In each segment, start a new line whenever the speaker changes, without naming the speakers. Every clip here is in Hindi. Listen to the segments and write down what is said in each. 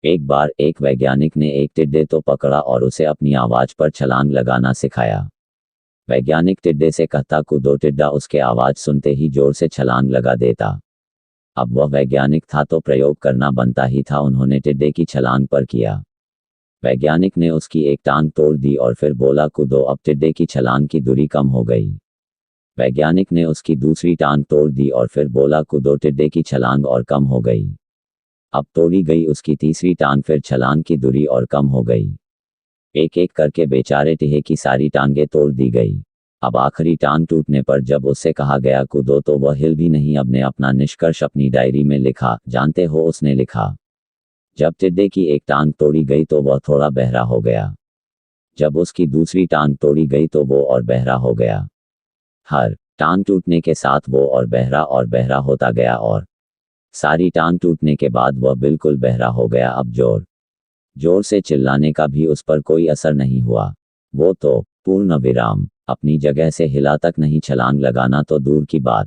एक बार एक वैज्ञानिक ने एक टिड्डे तो पकड़ा और उसे अपनी आवाज पर छलांग लगाना सिखाया। वैज्ञानिक टिड्डे से कहता कूदो, टिड्डा उसके आवाज सुनते ही जोर से छलांग लगा देता। अब वह वैज्ञानिक था तो प्रयोग करना बनता ही था। उन्होंने टिड्डे की छलांग पर किया। वैज्ञानिक ने उसकी एक टांग तोड़ दी और फिर बोला कूदो। अब टिड्डे की छलांग की दूरी कम हो गई। वैज्ञानिक ने उसकी दूसरी टांग तोड़ दी और फिर बोला कूदो। टिड्डे की छलांग और कम हो गई। अब तोड़ी गई उसकी तीसरी टांग, फिर छलांग की दूरी और कम हो गई। एक एक करके बेचारे टिहे की सारी टांगें तोड़ दी गई। अब आखिरी टांग टूटने पर जब उससे कहा गया कूदो तो वह हिल भी नहीं। अब ने अपना निष्कर्ष अपनी डायरी में लिखा। जानते हो उसने लिखा, जब टिड्डे की एक टांग तोड़ी गई तो वह थोड़ा बहरा हो गया। जब उसकी दूसरी टांग तोड़ी गई तो वो और बहरा हो गया। हर टांग टूटने के साथ वो और बहरा होता गया और सारी टांग टूटने के बाद वह बिल्कुल बहरा हो गया। अब जोर जोर से चिल्लाने का भी उस पर कोई असर नहीं हुआ। वो तो पूर्ण विराम अपनी जगह से हिला तक नहीं। छलांग लगाना तो दूर की बात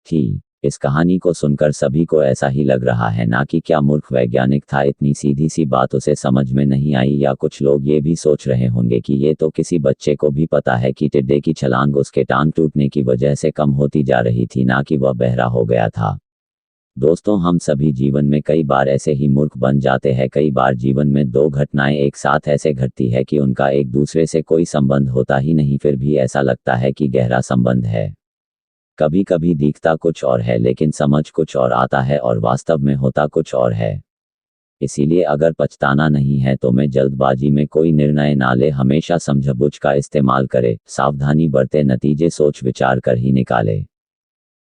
थी। इस कहानी को सुनकर सभी को ऐसा ही लग रहा है ना कि क्या मूर्ख वैज्ञानिक था, इतनी सीधी सी बात उसे समझ में नहीं आई। या कुछ लोग ये भी सोच रहे होंगे कि ये तो किसी बच्चे को भी पता है कि टिड्डे की छलांग उसके टांग टूटने की वजह से कम होती जा रही थी, ना कि वह बहरा हो गया था। दोस्तों, हम सभी जीवन में कई बार ऐसे ही मूर्ख बन जाते हैं। कई बार जीवन में दो घटनाएं एक साथ ऐसे घटती है कि उनका एक दूसरे से कोई संबंध होता ही नहीं, फिर भी ऐसा लगता है कि गहरा संबंध है। कभी कभी दिखता कुछ और है लेकिन समझ कुछ और आता है और वास्तव में होता कुछ और है। इसीलिए अगर पछताना नहीं है तो मैं जल्दबाजी में कोई निर्णय ना ले, हमेशा समझबूझ का इस्तेमाल करे, सावधानी बरते, नतीजे सोच विचार कर ही निकाले।